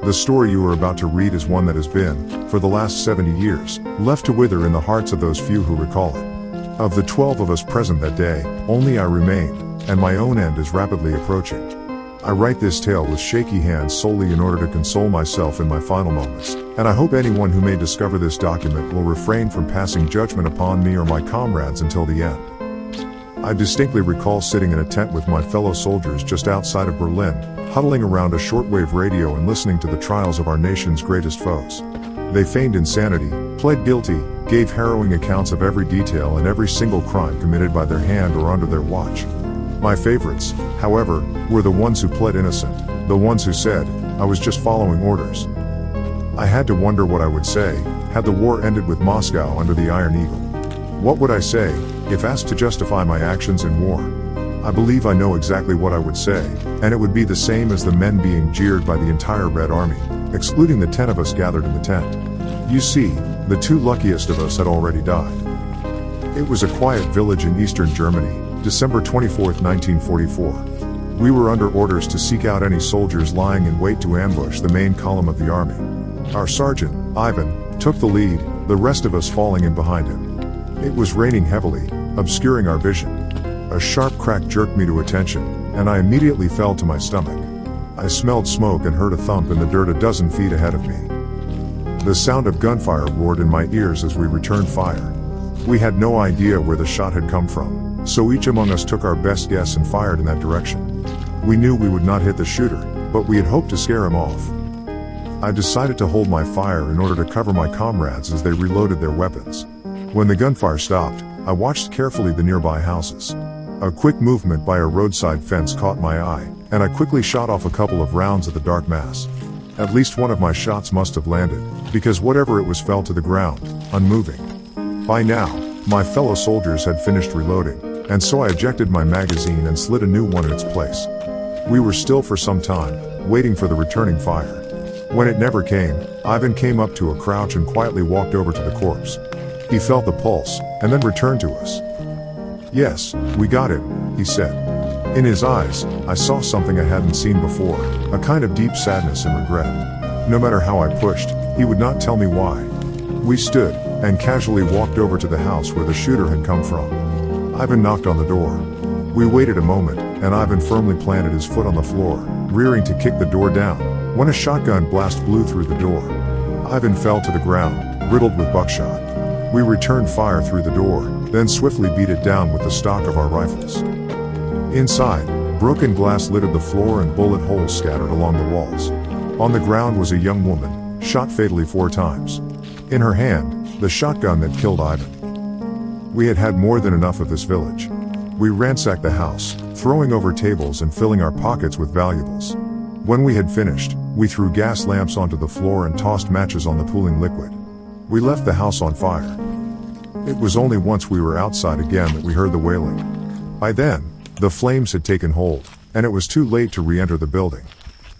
The story you are about to read is one that has been, for the last 70 years, left to wither in the hearts of those few who recall it. Of the 12 of us present that day, only I remain, and my own end is rapidly approaching. I write this tale with shaky hands solely in order to console myself in my final moments, and I hope anyone who may discover this document will refrain from passing judgment upon me or my comrades until the end. I distinctly recall sitting in a tent with my fellow soldiers just outside of Berlin, huddling around a shortwave radio and listening to the trials of our nation's greatest foes. They feigned insanity, pled guilty, gave harrowing accounts of every detail and every single crime committed by their hand or under their watch. My favorites, however, were the ones who pled innocent, the ones who said, "I was just following orders." I had to wonder what I would say, had the war ended with Moscow under the Iron Eagle. What would I say, if asked to justify my actions in war? I believe I know exactly what I would say, and it would be the same as the men being jeered by the entire Red Army, excluding the 10 of us gathered in the tent. You see, the 2 luckiest of us had already died. It was a quiet village in eastern Germany, December 24, 1944. We were under orders to seek out any soldiers lying in wait to ambush the main column of the army. Our sergeant, Ivan, took the lead, the rest of us falling in behind him. It was raining heavily, obscuring our vision. A sharp crack jerked me to attention, and I immediately fell to my stomach. I smelled smoke and heard a thump in the dirt a dozen feet ahead of me. The sound of gunfire roared in my ears as we returned fire. We had no idea where the shot had come from, so each among us took our best guess and fired in that direction. We knew we would not hit the shooter, but we had hoped to scare him off. I decided to hold my fire in order to cover my comrades as they reloaded their weapons. When the gunfire stopped, I watched carefully the nearby houses. A quick movement by a roadside fence caught my eye, and I quickly shot off a couple of rounds at the dark mass. At least one of my shots must have landed, because whatever it was fell to the ground, unmoving. By now, my fellow soldiers had finished reloading, and so I ejected my magazine and slid a new one in its place. We were still for some time, waiting for the returning fire. When it never came, Ivan came up to a crouch and quietly walked over to the corpse. He felt the pulse, and then returned to us. "Yes, we got him," he said. In his eyes, I saw something I hadn't seen before, a kind of deep sadness and regret. No matter how I pushed, he would not tell me why. We stood, and casually walked over to the house where the shooter had come from. Ivan knocked on the door. We waited a moment, and Ivan firmly planted his foot on the floor, rearing to kick the door down, when a shotgun blast blew through the door. Ivan fell to the ground, riddled with buckshot. We returned fire through the door, then swiftly beat it down with the stock of our rifles. Inside, broken glass littered the floor and bullet holes scattered along the walls. On the ground was a young woman, shot fatally 4 times. In her hand, the shotgun that killed Ivan. We had had more than enough of this village. We ransacked the house, throwing over tables and filling our pockets with valuables. When we had finished, we threw gas lamps onto the floor and tossed matches on the pooling liquid. We left the house on fire. It was only once we were outside again that we heard the wailing. By then, the flames had taken hold, and it was too late to re-enter the building.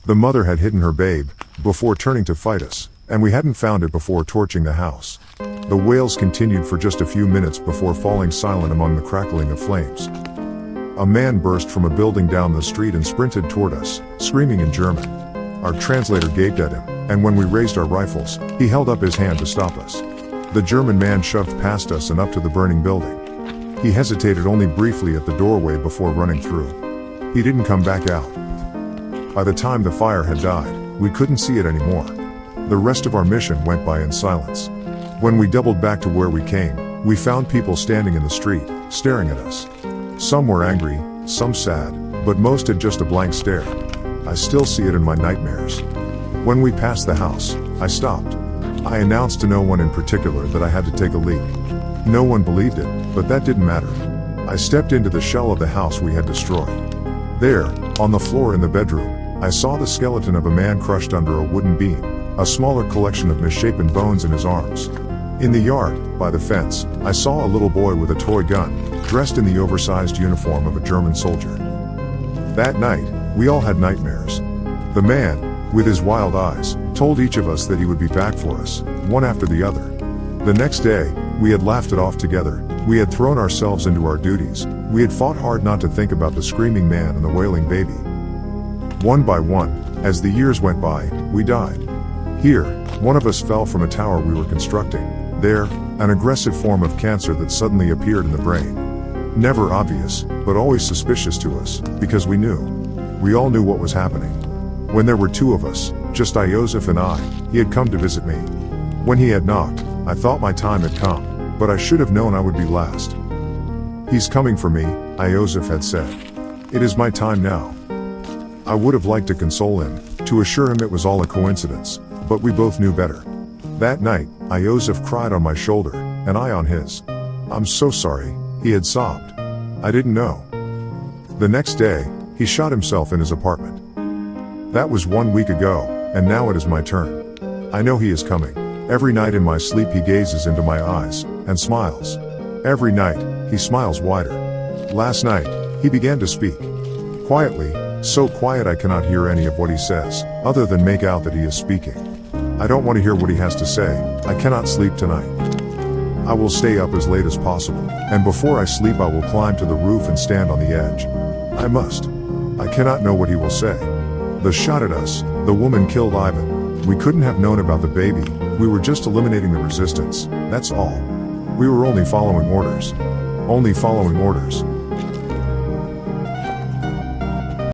The mother had hidden her babe, before turning to fight us, and we hadn't found it before torching the house. The wails continued for just a few minutes before falling silent among the crackling of flames. A man burst from a building down the street and sprinted toward us, screaming in German. Our translator gaped at him, and when we raised our rifles, he held up his hand to stop us. The German man shoved past us and up to the burning building. He hesitated only briefly at the doorway before running through. He didn't come back out. By the time the fire had died, we couldn't see it anymore. The rest of our mission went by in silence. When we doubled back to where we came, we found people standing in the street, staring at us. Some were angry, some sad, but most had just a blank stare. I still see it in my nightmares. When we passed the house, I stopped. I announced to no one in particular that I had to take a leak. No one believed it, but that didn't matter. I stepped into the shell of the house we had destroyed. There, on the floor in the bedroom, I saw the skeleton of a man crushed under a wooden beam, a smaller collection of misshapen bones in his arms. In the yard, by the fence, I saw a little boy with a toy gun, dressed in the oversized uniform of a German soldier. That night, we all had nightmares. The man, with his wild eyes, told each of us that he would be back for us, one after the other. The next day, we had laughed it off together, we had thrown ourselves into our duties, we had fought hard not to think about the screaming man and the wailing baby. One by one, As the years went by, we died. Here, one of us fell from a tower we were constructing. There, an aggressive form of cancer that suddenly appeared in the brain. Never obvious, but always suspicious to us, because we knew. We all knew what was happening. When there were two of us, just Iosef and I, he had come to visit me. When he had knocked, I thought my time had come, but I should have known I would be last. He's coming for me, Iosef had said. It is my time now. I would have liked to console him, to assure him it was all a coincidence, but we both knew better. That night, Iosef cried on my shoulder, and I on his. I'm so sorry, he had sobbed. I didn't know. The next day, he shot himself in his apartment. That was 1 week ago, and now it is my turn. I know he is coming. Every night in my sleep he gazes into my eyes, and smiles. Every night, he smiles wider. Last night, he began to speak. Quietly, so quiet I cannot hear any of what he says, other than make out that he is speaking. I don't want to hear what he has to say. I cannot sleep tonight. I will stay up as late as possible, and before I sleep I will climb to the roof and stand on the edge. I must. I cannot know what he will say. The shot at us, the woman killed Ivan. We couldn't have known about the baby, we were just eliminating the resistance, that's all. We were only following orders. Only following orders.